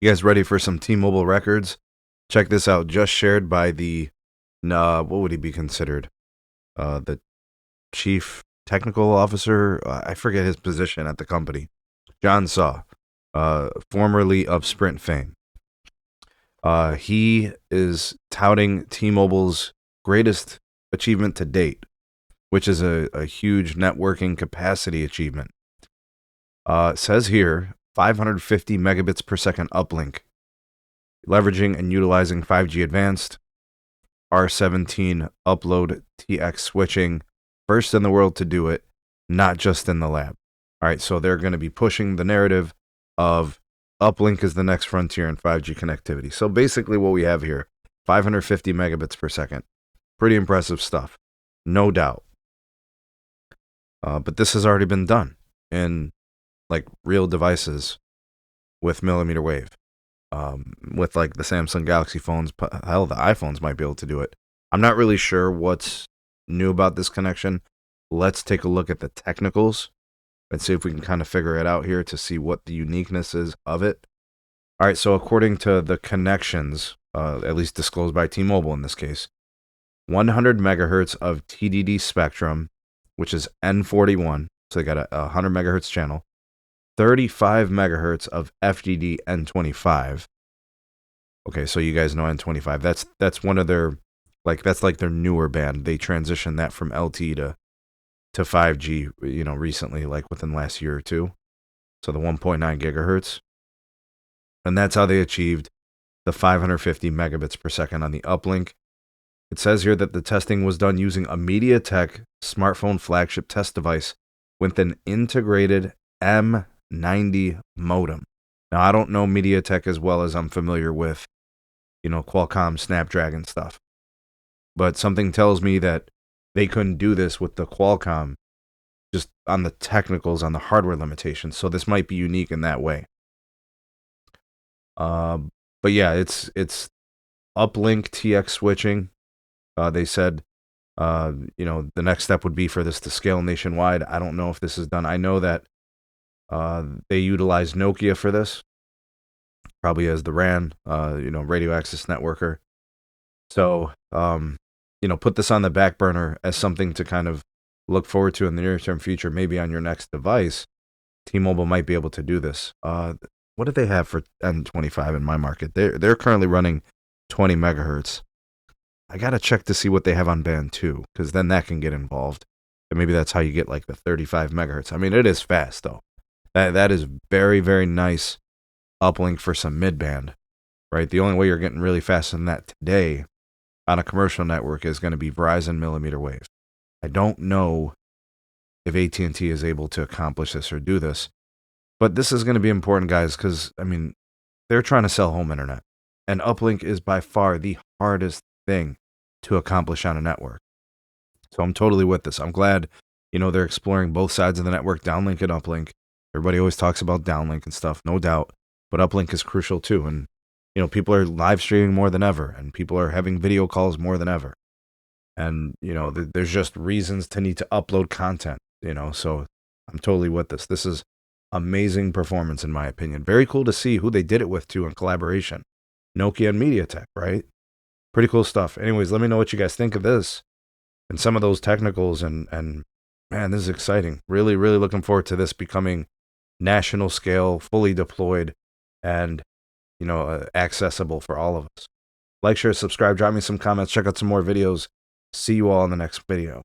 You guys ready for some T-Mobile records? Check this out. Just shared by the, what would he be considered? The chief technical officer? I forget his position at the company. John Saw, formerly of Sprint fame. He is touting T-Mobile's greatest achievement to date, which is a huge networking capacity achievement. It says here 550 megabits per second uplink, leveraging and utilizing 5G advanced R17 upload TX switching, first in the world to do it, not just in the lab. All right, so they're going to be pushing the narrative of uplink is the next frontier in 5G connectivity. So basically what we have here, 550 megabits per second. Pretty impressive stuff, no doubt. But this has already been done in like real devices with millimeter wave. With like the Samsung Galaxy phones, hell, the iPhones might be able to do it. I'm not really sure what's new about this connection. Let's take a look at the technicals and see if we can kind of figure it out here to see what the uniqueness is of it. All right, so according to the connections, at least disclosed by T-Mobile in this case, 100 megahertz of TDD spectrum, which is N41, so they got a 100 megahertz channel, 35 megahertz of FDD N25. Okay, so you guys know N25. That's one of their, like, that's like their newer band. They transitioned that from LTE to 5G, recently, like within the last year or two. So the 1.9 gigahertz. And that's how they achieved the 550 megabits per second on the uplink. It says here that the testing was done using a MediaTek smartphone flagship test device with an integrated M90 modem. Now, I don't know MediaTek as well as I'm familiar with, Qualcomm Snapdragon stuff. But something tells me that they couldn't do this with the Qualcomm just on the technicals, on the hardware limitations. So this might be unique in that way. But yeah, it's uplink TX switching. They said, the next step would be for this to scale nationwide. I don't know if this is done. I know that they utilize Nokia for this, probably as the RAN, radio access networker. So, put this on the back burner as something to kind of look forward to in the near-term future. Maybe on your next device, T-Mobile might be able to do this. What do they have for N25 in my market? They're currently running 20 megahertz. I got to check to see what they have on band 2, because then that can get involved. And maybe that's how you get like the 35 megahertz. I mean, it is fast, though. That is very, very nice uplink for some mid-band, right? The only way you're getting really fast than that today on a commercial network is going to be Verizon millimeter wave. I don't know if AT&T is able to accomplish this or do this, but this is going to be important, guys, because, they're trying to sell home internet, and uplink is by far the hardest thing to accomplish on a network. So I'm totally with this. I'm glad, they're exploring both sides of the network, downlink and uplink. Everybody always talks about downlink and stuff, no doubt, but uplink is crucial too. And, people are live streaming more than ever, and people are having video calls more than ever. And, there's just reasons to need to upload content, so I'm totally with this. This is amazing performance, in my opinion. Very cool to see who they did it with, too, in collaboration. Nokia and MediaTek, right? Pretty cool stuff. Anyways, let me know what you guys think of this and some of those technicals. And man, this is exciting. Really, really looking forward to this becoming national scale, fully deployed, and, accessible for all of us. Like, share, subscribe, drop me some comments, check out some more videos. See you all in the next video.